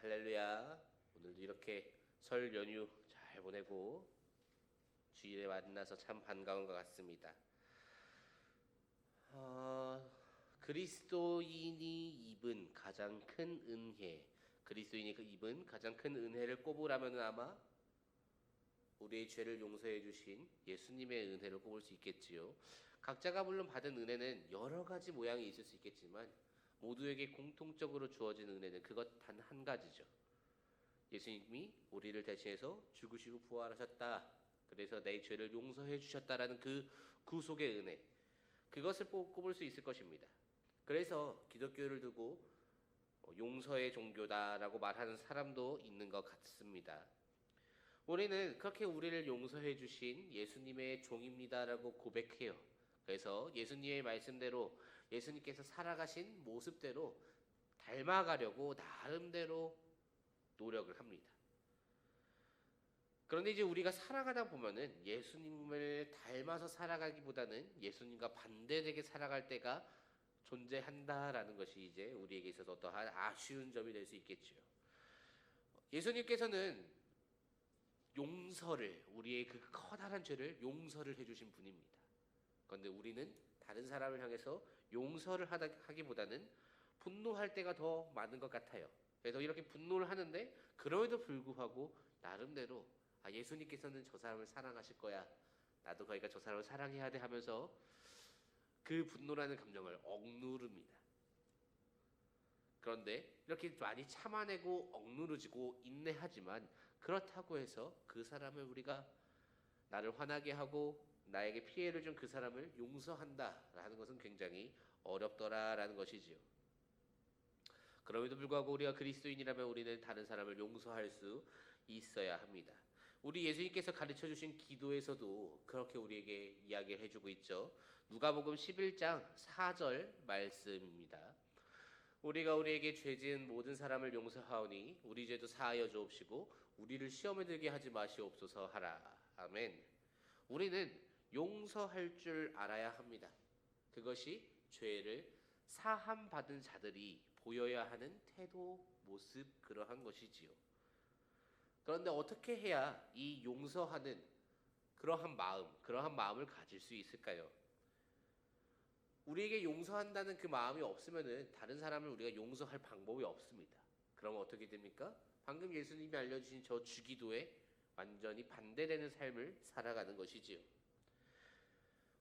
할렐루야. 오늘도 이렇게 설 연휴 잘 보내고 주일에 만나서 참 반가운 것 같습니다. 그리스도인이 입은 가장 큰 은혜, 그리스도인이 입은 가장 큰 은혜를 꼽으라면 아마 우리의 죄를 용서해 주신 예수님의 은혜를 꼽을 수 있겠지요. 각자가 물론 받은 은혜는 여러 가지 모양이 있을 수 있겠지만 모두에게 공통적으로 주어진 은혜는 그것 단 한 가지죠. 예수님이 우리를 대신해서 죽으시고 부활하셨다. 그래서 내 죄를 용서해 주셨다라는 그 구속의 은혜. 그것을 꼽을 수 있을 것입니다. 그래서 기독교를 두고 용서의 종교다라고 말하는 사람도 있는 것 같습니다. 우리는 그렇게 우리를 용서해 주신 예수님의 종입니다라고 고백해요. 그래서 예수님의 말씀대로 예수님께서 살아가신 모습대로 닮아가려고 나름대로 노력을 합니다. 그런데 이제 우리가 살아가다 보면은 예수님을 닮아서 살아가기보다는 예수님과 반대되게 살아갈 때가 존재한다라는 것이 이제 우리에게 있어서 어떠한 아쉬운 점이 될 수 있겠죠. 예수님께서는 용서를, 우리의 그 커다란 죄를 용서를 해주신 분입니다. 그런데 우리는 다른 사람을 향해서 용서를 하기보다는 분노할 때가 더 많은 것 같아요. 그래서 이렇게 분노를 하는데 그럼에도 불구하고 나름대로 예수님께서는 저 사람을 사랑하실 거야, 나도 그러니까 저 사람을 사랑해야 돼 하면서 그 분노라는 감정을 억누릅니다. 그런데 이렇게 많이 참아내고 억누르지고 인내하지만 그렇다고 해서 그 사람을 우리가 나를 화나게 하고 나에게 피해를 준 그 사람을 용서한다라는 것은 굉장히 어렵더라라는 것이지요. 그럼에도 불구하고 우리가 그리스도인이라면 우리는 다른 사람을 용서할 수 있어야 합니다. 우리 예수님께서 가르쳐 주신 기도에서도 그렇게 우리에게 이야기를 해주고 있죠. 누가복음 11장 4절 말씀입니다. 우리가 우리에게 죄 지은 모든 사람을 용서하오니 우리 죄도 사하여 주옵시고 우리를 시험에 들게 하지 마시옵소서 하라. 아멘. 우리는 용서할 줄 알아야 합니다. 그것이 죄를 사함 받은 자들이 보여야 하는 태도, 모습, 그러한 것이지요. 그런데 어떻게 해야 이 용서하는 그러한 마음을 가질 수 있을까요? 우리에게 용서한다는 그 마음이 없으면은 다른 사람을 우리가 용서할 방법이 없습니다. 그럼 어떻게 됩니까? 방금 예수님이 알려주신 저 주기도에 완전히 반대되는 삶을 살아가는 것이지요.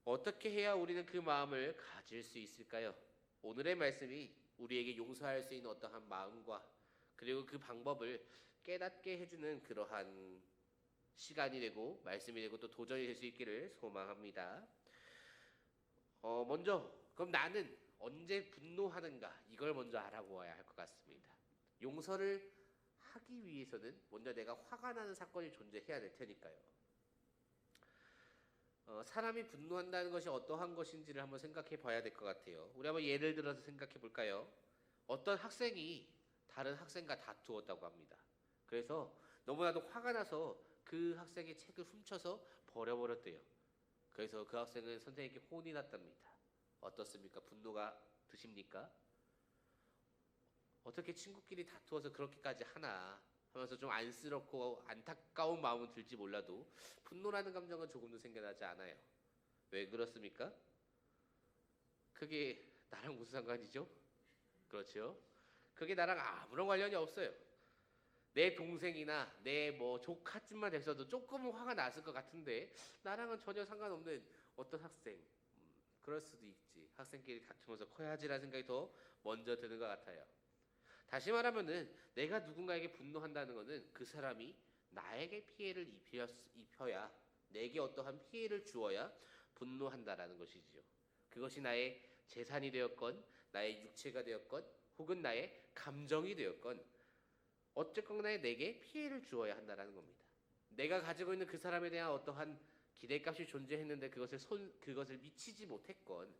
어떻게 해야 우리는 그 마음을 가질 수 있을까요? 오늘의 말씀이 우리에게 용서할 수 있는 어떠한 마음과 그리고 그 방법을 깨닫게 해주는 그러한 시간이 되고 말씀이 되고 또 도전이 될 수 있기를 소망합니다. 먼저 그럼 나는 언제 분노하는가, 이걸 먼저 알아보아야 할 것 같습니다. 용서를 하기 위해서는 먼저 내가 화가 나는 사건이 존재해야 될 테니까요. 사람이 분노한다는 것이 어떠한 것인지를 한번 생각해 봐야 될 것 같아요. 우리 한번 예를 들어서 생각해 볼까요? 어떤 학생이 다른 학생과 다투었다고 합니다. 그래서 너무나도 화가 나서 그 학생의 책을 훔쳐서 버려버렸대요. 그래서 그 학생은 선생님께 혼이 났답니다. 어떻습니까? 분노가 드십니까? 어떻게 친구끼리 다투어서 그렇게까지 하나 하면서 좀 안쓰럽고 안타까운 마음은 들지 몰라도 분노라는 감정은 조금도 생겨나지 않아요. 왜 그렇습니까? 그게 나랑 무슨 상관이죠? 그렇죠? 그게 나랑 아무런 관련이 없어요. 내 동생이나 내 조카쯤만 됐어도 조금은 화가 났을 것 같은데 나랑은 전혀 상관없는 어떤 학생, 그럴 수도 있지. 학생끼리 다투면서 커야지라는 생각이 더 먼저 드는 것 같아요. 다시 말하면은 내가 누군가에게 분노한다는 것은 그 사람이 나에게 피해를 입혀야, 내게 어떠한 피해를 주어야 분노한다라는 것이지요. 그것이 나의 재산이 되었건 나의 육체가 되었건 혹은 나의 감정이 되었건 어쨌건 간에 내게 피해를 주어야 한다라는 겁니다. 내가 가지고 있는 그 사람에 대한 어떠한 기대값이 존재했는데 그것을 미치지 못했건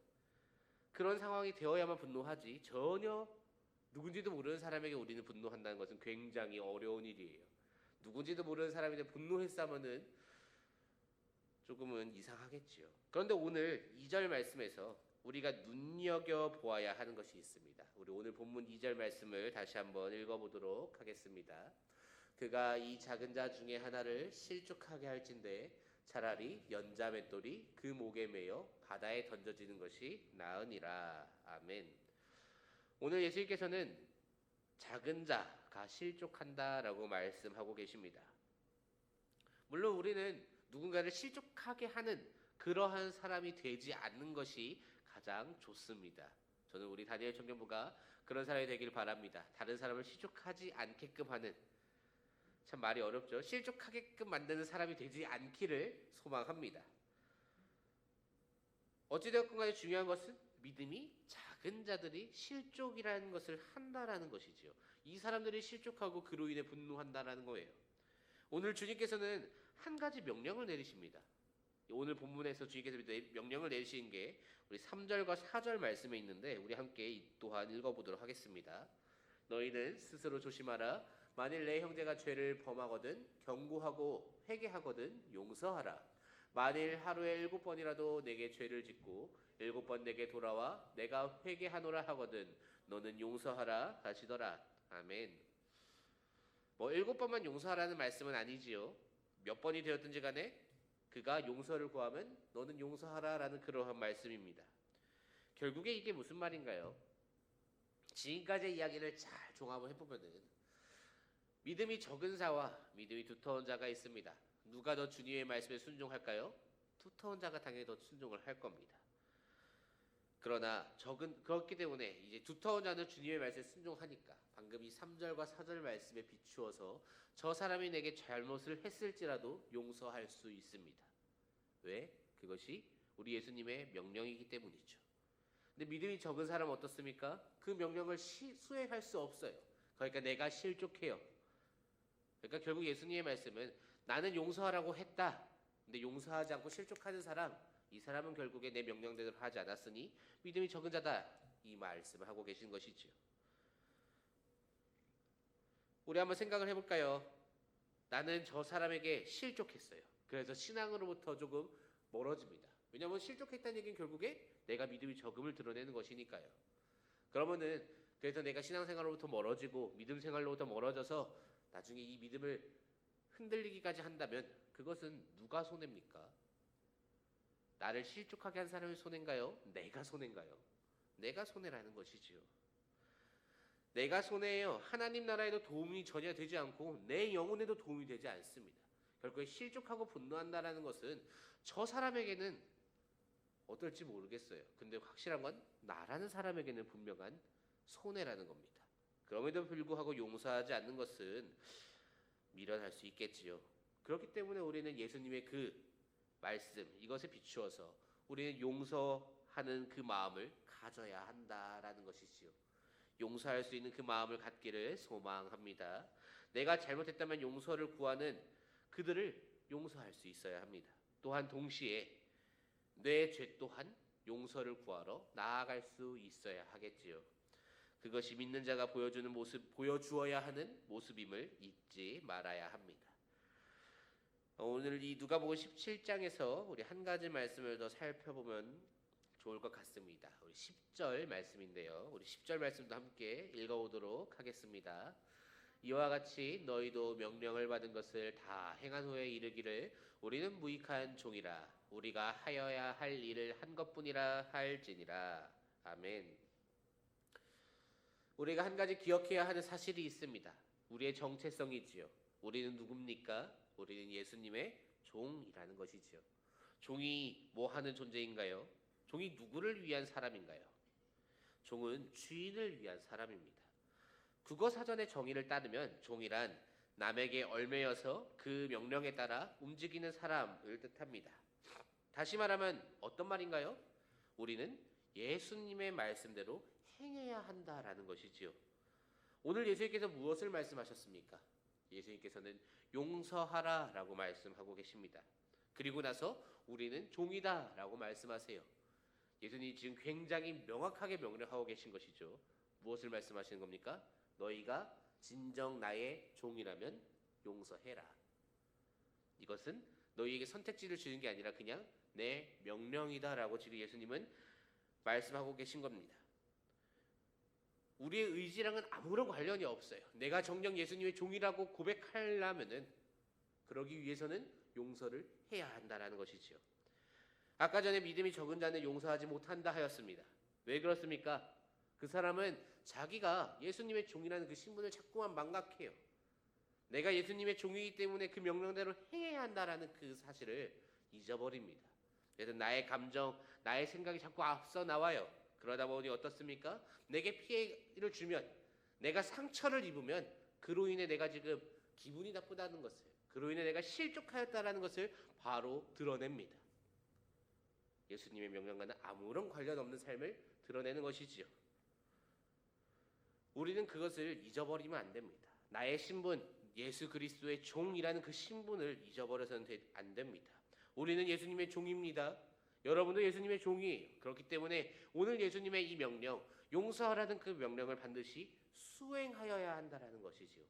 그런 상황이 되어야만 분노하지, 전혀 누군지도 모르는 사람에게 우리는 분노한다는 것은 굉장히 어려운 일이에요. 누군지도 모르는 사람인데 분노했다면은 조금은 이상하겠지요. 그런데 오늘 2절 말씀에서 우리가 눈여겨 보아야 하는 것이 있습니다. 우리 오늘 본문 2절 말씀을 다시 한번 읽어보도록 하겠습니다. 그가 이 작은 자 중에 하나를 실족하게 할진대 차라리 연자 맷돌이 그 목에 매여 바다에 던져지는 것이 나으니라. 아멘. 오늘 예수님께서는 작은 자가 실족한다라고 말씀하고 계십니다. 물론 우리는 누군가를 실족하게 하는 그러한 사람이 되지 않는 것이 가장 좋습니다. 저는 우리 다니엘 청년부가 그런 사람이 되길 바랍니다. 다른 사람을 실족하지 않게끔 하는, 참 말이 어렵죠. 실족하게끔 만드는 사람이 되지 않기를 소망합니다. 어찌되었건 간에 중요한 것은 믿음이 작은 자들이 실족이라는 것을 한다라는 것이지요. 이 사람들이 실족하고 그로 인해 분노한다라는 거예요. 오늘 주님께서는 한 가지 명령을 내리십니다. 오늘 본문에서 주님께서 명령을 내리신 게 우리 3절과 4절 말씀에 있는데 우리 함께 이 또한 읽어보도록 하겠습니다. 너희는 스스로 조심하라. 만일 내 형제가 죄를 범하거든 경고하고 회개하거든 용서하라. 만일 하루에 7번이라도 내게 죄를 짓고 7번 내게 돌아와 내가 회개하노라 하거든 너는 용서하라 하시더라. 아멘. 7번만 용서하라는 말씀은 아니지요. 몇 번이 되었든지 간에 그가 용서를 구하면 너는 용서하라라는 그러한 말씀입니다. 결국에 이게 무슨 말인가요? 지금까지의 이야기를 잘 종합을 해보면은 믿음이 적은 자와 믿음이 두터운 자가 있습니다. 누가 더 주님의 말씀에 순종할까요? 두터운 자가 당연히 더 순종을 할 겁니다. 그러나 그렇기 때문에 이제 두터운 자는 주님의 말씀에 순종하니까 방금 이 3절과 4절 말씀에 비추어서 저 사람이 내게 잘못을 했을지라도 용서할 수 있습니다. 왜? 그것이 우리 예수님의 명령이기 때문이죠. 근데 믿음이 적은 사람은 어떻습니까? 그 명령을 수행할 수 없어요. 그러니까 내가 실족해요. 그러니까 결국 예수님의 말씀은 나는 용서하라고 했다. 근데 용서하지 않고 실족하는 사람, 이 사람은 결국에 내 명령대로 하지 않았으니 믿음이 적은 자다. 이 말씀을 하고 계신 것이지요. 우리 한번 생각을 해볼까요? 나는 저 사람에게 실족했어요. 그래서 신앙으로부터 조금 멀어집니다. 왜냐하면 실족했다는 얘기는 결국에 내가 믿음이 적음을 드러내는 것이니까요. 그러면은 그래서 내가 신앙생활로부터 멀어지고 믿음 생활로부터 멀어져서 나중에 이 믿음을 흔들리기까지 한다면 그것은 누가 손해입니까? 나를 실족하게 한 사람이 손해인가요? 내가 손해인가요? 내가 손해라는 것이지요. 내가 손해예요. 하나님 나라에도 도움이 전혀 되지 않고 내 영혼에도 도움이 되지 않습니다. 결국에 실족하고 분노한다라는 것은 저 사람에게는 어떨지 모르겠어요. 근데 확실한 건 나라는 사람에게는 분명한 손해라는 겁니다. 그럼에도 불구하고 용서하지 않는 것은 미련할 수 있겠지요. 그렇기 때문에 우리는 예수님의 그 말씀 이것에 비추어서 우리는 용서하는 그 마음을 가져야 한다라는 것이지요. 용서할 수 있는 그 마음을 갖기를 소망합니다. 내가 잘못했다면 용서를 구하는 그들을 용서할 수 있어야 합니다. 또한 동시에 내 죄 또한 용서를 구하러 나아갈 수 있어야 하겠지요. 그것이 믿는 자가 보여주는 모습, 보여주어야 하는 모습임을 잊지 말아야 합니다. 오늘 이 누가복음 17장에서 우리 한 가지 말씀을 더 살펴보면 좋을 것 같습니다. 우리 10절 말씀인데요. 우리 10절 말씀도 함께 읽어보도록 하겠습니다. 이와 같이 너희도 명령을 받은 것을 다 행한 후에 이르기를 우리는 무익한 종이라 우리가 하여야 할 일을 한 것뿐이라 할지니라. 아멘. 우리가 한 가지 기억해야 하는 사실이 있습니다. 우리의 정체성이지요. 우리는 누굽니까? 우리는 예수님의 종이라는 것이지요. 종이 뭐 하는 존재인가요? 종이 누구를 위한 사람인가요? 종은 주인을 위한 사람입니다. 국어사전의 정의를 따르면 종이란 남에게 얽매여서 그 명령에 따라 움직이는 사람을 뜻합니다. 다시 말하면 어떤 말인가요? 우리는 예수님의 말씀대로 행해야 한다라는 것이지요. 오늘 예수님께서 무엇을 말씀하셨습니까? 예수님께서는 용서하라라고 말씀하고 계십니다. 그리고 나서 우리는 종이다라고 말씀하세요. 예수님이 지금 굉장히 명확하게 명령하고 계신 것이죠. 무엇을 말씀하시는 겁니까? 너희가 진정 나의 종이라면 용서해라. 이것은 너희에게 선택지를 주는 게 아니라 그냥 내 명령이다라고 지금 예수님은 말씀하고 계신 겁니다. 우리의 의지랑은 아무런 관련이 없어요. 내가 정녕 예수님의 종이라고 고백하려면은 그러기 위해서는 용서를 해야 한다라는 것이지요. 아까 전에 믿음이 적은 자는 용서하지 못한다 하였습니다. 왜 그렇습니까? 그 사람은 자기가 예수님의 종이라는 그 신분을 자꾸만 망각해요. 내가 예수님의 종이기 때문에 그 명령대로 행해야 한다라는 그 사실을 잊어버립니다. 그래서 나의 감정, 나의 생각이 자꾸 앞서 나와요. 그러다 보니 어떻습니까? 내게 피해를 주면, 내가 상처를 입으면 그로 인해 내가 지금 기분이 나쁘다는 것을, 그로 인해 내가 실족하였다라는 것을 바로 드러냅니다. 예수님의 명령과는 아무런 관련 없는 삶을 드러내는 것이지요. 우리는 그것을 잊어버리면 안 됩니다. 나의 신분, 예수 그리스도의 종이라는 그 신분을 잊어버려서는 안 됩니다. 우리는 예수님의 종입니다. 여러분도 예수님의 종이에요. 그렇기 때문에 오늘 예수님의 이 명령, 용서하라는 그 명령을 반드시 수행하여야 한다라는 것이지요.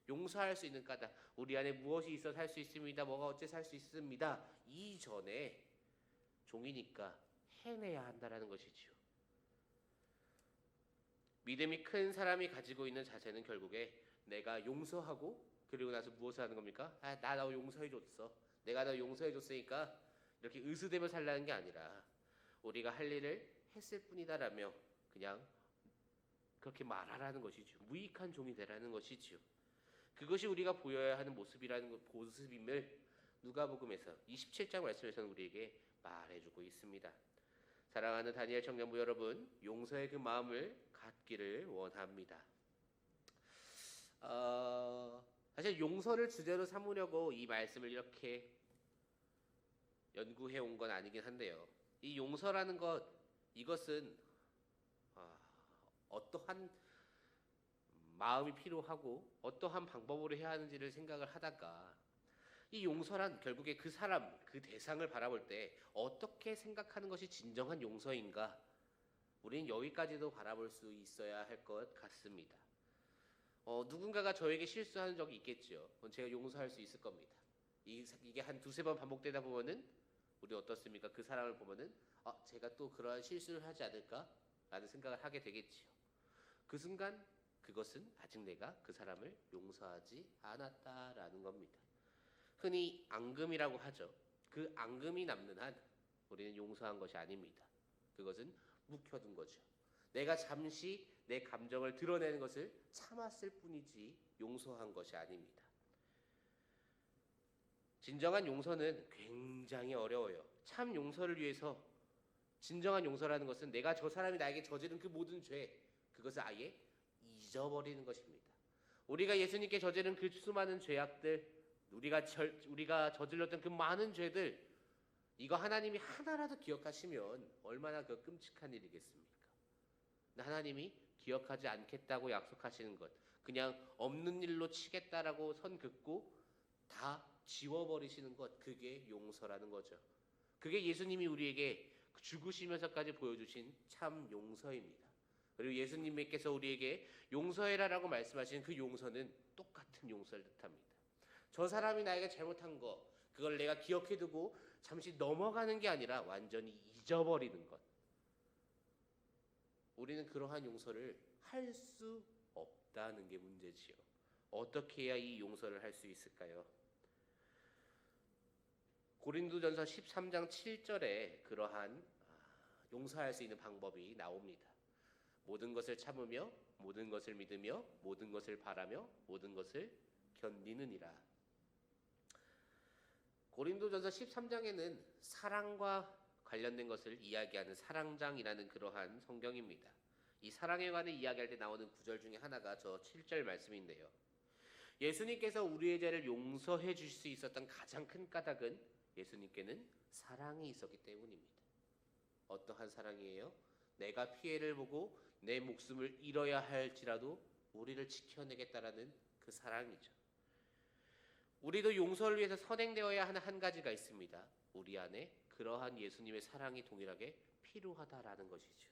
용서할 수 있는 까닭, 우리 안에 무엇이 있어서 할 수 있습니다. 뭐가 어째서 할 수 있습니다. 이전에 종이니까 해내야 한다라는 것이지요. 믿음이 큰 사람이 가지고 있는 자세는 결국에 내가 용서하고 그리고 나서 무엇을 하는 겁니까? 나 용서해줬어. 내가 너 용서해줬으니까 이렇게 의수대며 살라는 게 아니라 우리가 할 일을 했을 뿐이다라며 그냥 그렇게 말하라는 것이죠. 무익한 종이 되라는 것이지요. 그것이 우리가 보여야 하는 모습임을 누가복음에서 27장 말씀에서는 우리에게 말해주고 있습니다. 사랑하는 다니엘 청년부 여러분, 용서의 그 마음을 갖기를 원합니다. 사실 용서를 주제로 삼으려고 이 말씀을 이렇게 연구해 온 건 아니긴 한데요. 이 용서라는 이것은 어떠한 마음이 필요하고 어떠한 방법으로 해야 하는지를 생각을 하다가 이 용서란 결국에 그 사람, 그 대상을 바라볼 때 어떻게 생각하는 것이 진정한 용서인가? 우리는 여기까지도 바라볼 수 있어야 할 것 같습니다. 누군가가 저에게 실수하는 적이 있겠죠. 그건 제가 용서할 수 있을 겁니다. 이게 한 두세 번 반복되다 보면은 우리 어떻습니까? 그 사람을 보면은 제가 또 그러한 실수를 하지 않을까? 라는 생각을 하게 되겠지요. 그 순간 그것은 아직 내가 그 사람을 용서하지 않았다라는 겁니다. 흔히 앙금이라고 하죠. 그 앙금이 남는 한 우리는 용서한 것이 아닙니다. 그것은 묵혀둔 거죠. 내가 잠시 내 감정을 드러내는 것을 참았을 뿐이지 용서한 것이 아닙니다. 진정한 용서는 굉장히 어려워요. 참 용서를 위해서 진정한 용서라는 것은 내가 저 사람이 나에게 저지른 그 모든 죄, 그것을 아예 잊어버리는 것입니다. 우리가 예수님께 저지른 그 수많은 죄악들, 우리가 저질렀던 그 많은 죄들, 이거 하나님이 하나라도 기억하시면 얼마나 그 끔찍한 일이겠습니까? 하나님이 기억하지 않겠다고 약속하시는 것, 그냥 없는 일로 치겠다라고 선 긋고 다 지워버리시는 것, 그게 용서라는 거죠. 그게 예수님이 우리에게 죽으시면서까지 보여주신 참 용서입니다. 그리고 예수님께서 우리에게 용서해라라고 말씀하시는 그 용서는 똑같은 용서를 뜻합니다. 저 사람이 나에게 잘못한 거, 그걸 내가 기억해두고 잠시 넘어가는 게 아니라 완전히 잊어버리는 것. 우리는 그러한 용서를 할 수 없다는 게 문제지요. 어떻게 해야 이 용서를 할 수 있을까요? 고린도전서 13장 7절에 그러한 용서할 수 있는 방법이 나옵니다. 모든 것을 참으며 모든 것을 믿으며 모든 것을 바라며 모든 것을 견디느니라. 고린도전서 13장에는 사랑과 관련된 것을 이야기하는 사랑장이라는 그러한 성경입니다. 이 사랑에 관해 이야기할 때 나오는 구절 중에 하나가 저 7절 말씀인데요. 예수님께서 우리의 죄를 용서해 주실 수 있었던 가장 큰 까닭은 예수님께는 사랑이 있었기 때문입니다. 어떠한 사랑이에요? 내가 피해를 보고 내 목숨을 잃어야 할지라도 우리를 지켜내겠다라는 그 사랑이죠. 우리도 용서를 위해서 선행되어야 하는 한 가지가 있습니다. 우리 안에 그러한 예수님의 사랑이 동일하게 필요하다라는 것이죠.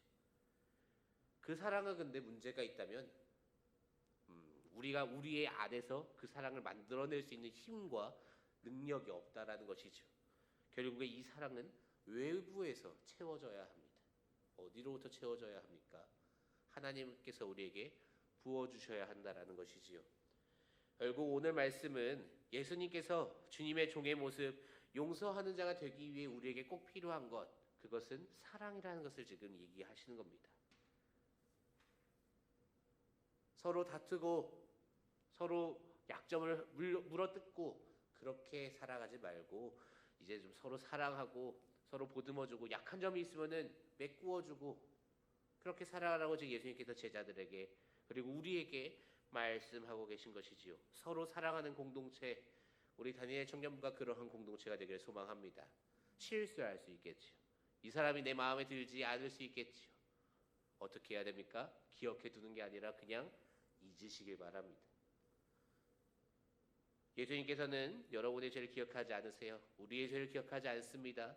그 사랑은 근데 문제가 있다면 우리가 우리의 안에서 그 사랑을 만들어낼 수 있는 힘과 능력이 없다라는 것이죠. 결국에 이 사랑은 외부에서 채워져야 합니다. 어디로부터 채워져야 합니까? 하나님께서 우리에게 부어주셔야 한다라는 것이지요. 결국 오늘 말씀은 예수님께서 주님의 종의 모습, 용서하는 자가 되기 위해 우리에게 꼭 필요한 것, 그것은 사랑이라는 것을 지금 얘기하시는 겁니다. 서로 다투고 서로 약점을 물어뜯고 그렇게 살아가지 말고 이제 좀 서로 사랑하고 서로 보듬어주고 약한 점이 있으면은 메꾸어주고 그렇게 살아가라고 지금 예수님께서 제자들에게 그리고 우리에게 말씀하고 계신 것이지요. 서로 사랑하는 공동체, 우리 다니엘 청년부가 그러한 공동체가 되기를 소망합니다. 실수할 수 있겠지요. 이 사람이 내 마음에 들지 않을 수 있겠지요. 어떻게 해야 됩니까? 기억해 두는 게 아니라 그냥 잊으시길 바랍니다. 예수님께서는 여러분의 죄를 기억하지 않으세요. 우리의 죄를 기억하지 않습니다.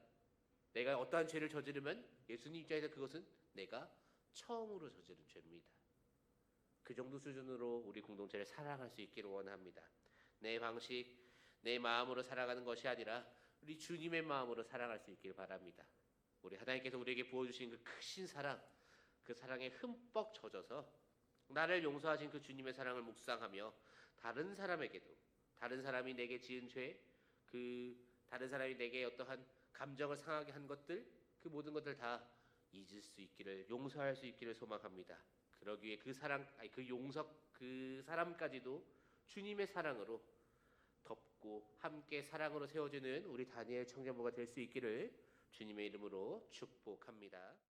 내가 어떠한 죄를 저지르면 예수님 입장에서 그것은 내가 처음으로 저지른 죄입니다. 그 정도 수준으로 우리 공동체를 사랑할 수 있기를 원합니다. 내 방식, 내 마음으로 살아가는 것이 아니라 우리 주님의 마음으로 사랑할 수 있기를 바랍니다. 우리 하나님께서 우리에게 부어주신 그 크신 사랑, 그 사랑에 흠뻑 젖어서 나를 용서하신 그 주님의 사랑을 묵상하며 다른 사람에게도 다른 사람이 내게 지은 죄, 그 다른 사람이 내게 어떠한 감정을 상하게 한 것들, 그 모든 것들 다 잊을 수 있기를, 용서할 수 있기를 소망합니다. 그러기 위해 그 사랑, 그 용서, 그 사람까지도 주님의 사랑으로 덮고 함께 사랑으로 세워지는 우리 다니엘 청년부가 될 수 있기를 주님의 이름으로 축복합니다.